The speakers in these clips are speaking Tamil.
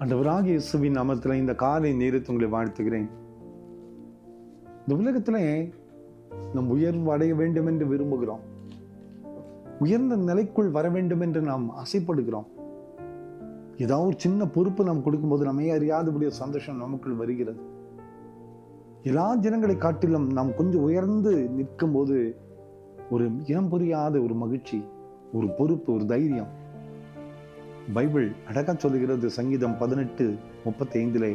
ஆண்டவராகிய இயேசுவின் நாமத்தில் இந்த காலை நேரத்தை உங்களை வாழ்த்துகிறேன். இந்த உலகத்திலே நம் உயர்வு அடைய வேண்டும் என்று விரும்புகிறோம். உயர்ந்த நிலைக்குள் வர வேண்டும் என்று நாம் ஆசைப்படுகிறோம். ஏதாவது ஒரு சின்ன பொறுப்பு நாம் கொடுக்கும்போது நம்மை அறியாதபடிய சந்தோஷம் நமக்குள் வருகிறது. எல்லா ஜனங்களை காட்டிலும் நாம் கொஞ்சம் உயர்ந்து நிற்கும் போது ஒரு இனம் புரியாத ஒரு மகிழ்ச்சி, ஒரு பொறுப்பு, ஒரு தைரியம். பைபிள் அழகா சொல்லுகிறது. சங்கீதம் 18:35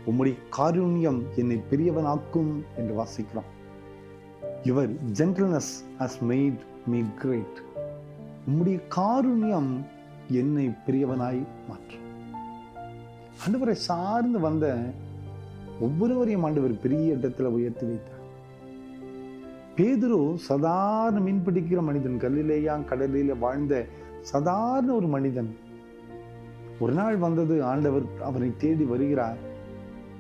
உம்முடைய காருண்யம் என்னை பெரியவனாக்கும் என்று வாசிக்கிறோம். Your gentleness has made me great. உம்முடைய காருண்யம் என்னை பெரியவனாய் மாற்றும். ஆண்டவரை சார்ந்து வந்த ஒவ்வொருவரையும் ஆண்டவர் பெரிய இடத்துல உயர்த்தி வைத்தார். பேதுரு சாதாரண மீன் பிடிக்கிற மனிதன், கல்லிலேயா கடலில வாழ்ந்த சாதாரண ஒரு மனிதன். ஒரு நாள் வந்தது, ஆண்டவர் அவனை தேடி வருகிறார்.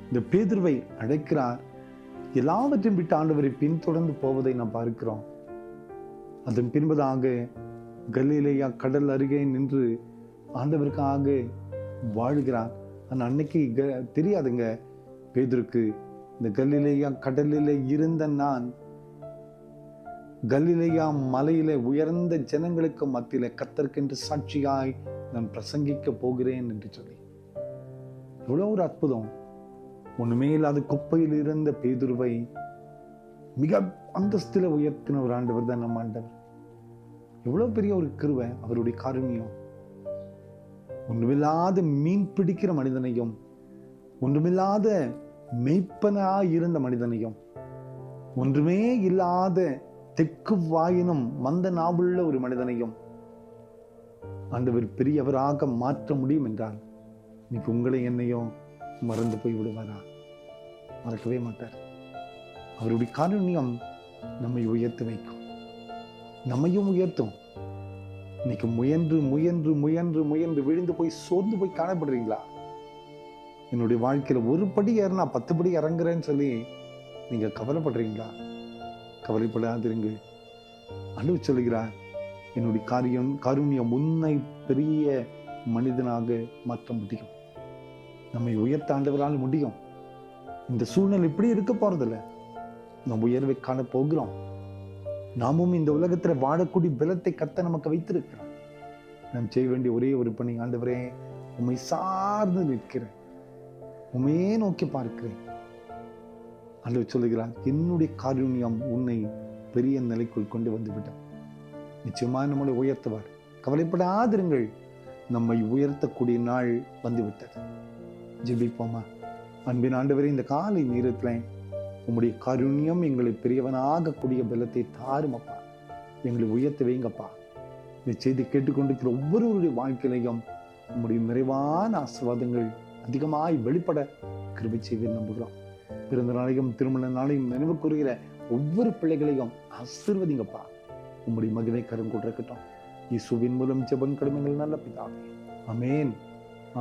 இந்த பேதுருவை அழைக்கிறார். எல்லாவற்றையும் விட்டு ஆண்டவரை பின்தொடர்ந்து போவதை நாம் பார்க்கிறோம். அதன் பின்பதாக கலிலேயா கடல் அருகே நின்று ஆண்டவருக்காக வாழ்கிறார். ஆனால் அன்னைக்கு தெரியாதுங்க பேதுருக்கு, இந்த கலிலேயா கடலிலே இருந்த நான் கலிலேயா மலையிலே உயர்ந்த ஜனங்களுக்கு மத்தியிலே கர்த்தருக்கென்று சாட்சியாய் நான் பிரசங்கிக்க போகிறேன் என்று சொல்லி. எவ்வளவு ஒரு அற்புதம்! ஒண்ணுமே இல்லாத குப்பையில் இருந்த பேதுருவை மிக அந்தஸ்தில உயர்த்தின ஒரு ஆண்டவர் தான் நம்ம ஆண்டவர். எவ்வளவு பெரிய ஒரு கிருபை, அவருடைய காருண்யம். ஒன்றுமில்லாத மீன் பிடிக்கிற மனிதனையும், ஒன்றுமில்லாத மெய்ப்பனாய் இருந்த மனிதனையும், ஒன்றுமே இல்லாத தெற்கு வாயினும் மந்த நாவுள்ள ஒரு மனிதனையும் ஆண்டவர் பெரியவராக மாற்ற முடியும் என்றால் இன்னைக்கு உங்களை என்னையும் மறந்து போய் விடுவாரா? மறக்கவே மாட்டார். அவருடைய காருண்யம் நம்மை உயர்த்தி வைக்கும், நம்மையும் உயர்த்தும். இன்னைக்கு முயன்று முயன்று முயன்று முயன்று விழுந்து போய் சோர்ந்து போய் காணப்படுறீங்களா? என்னுடைய வாழ்க்கையில ஒரு படி ஏறினா 10 படி இறங்குறேன்னு சொல்லி நீங்க கவலைப்படுறீங்களா? கவலைப்படாதிருங்கள். ஆண்டவர் சொல்லுகிறார், என்னுடைய காருண்யம் உன்னை பெரிய மனிதனாக மாற்ற முடியும். நம்மை உயர்த்த ஆண்டவரால் முடியும். இந்த சூழ்நிலை இப்படி இருக்க போறதில்ல. நம் உயர்வை காண போகிறோம். நாமும் இந்த உலகத்துல வாழக்கூடிய பலத்தை கர்த்தர் நமக்கு வைத்திருக்கிறார். நாம் செய்ய வேண்டிய ஒரே ஒரு பணி, ஆண்டவரே உம்மை சார்ந்து நிற்கிறேன், உம்மையே நோக்கி பார்க்கிறேன். ஆண்டவர் சொல்லுகிறார், என்னுடைய காருண்யம் உன்னை பெரிய நிலைக்குள் கொண்டு வந்து விடும். நிச்சயமா நம்மளை உயர்த்துவார். கவலைப்படாதிருங்கள். நம்மை உயர்த்தக்கூடிய நாள் வந்துவிட்டது. ஜெபிப்போமா? அன்பின் ஆண்டவரே, இந்த காலை நேரத்துல உம்முடைய காருண்யம் எங்களை பெரியவனாக கூடிய பலத்தை தாருமப்பா. எங்களை உயர்த்த வைங்கப்பா. இந்த செய்தி கேட்டுக்கொண்டிருக்கிற ஒவ்வொருவருடைய வாழ்க்கையிலையும் உம்முடைய நிறைவான ஆசீர்வாதங்கள் அதிகமாய் வெளிப்பட கிருபை செய்து நம்புகிறோம். பிறந்த நாளையும் திருமண நாளையும் நினைவு கூறுகிற ஒவ்வொரு பிள்ளைகளையும் ஆசீர்வதிங்கப்பா. உம்முடைய மகிமை கரம் கொண்டிருக்கட்டும். இயேசுவின் மூலம் ஜெபம் கடமைகள் நல்ல பிதாவே. ஆமென்,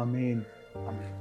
ஆமென், ஆமென்.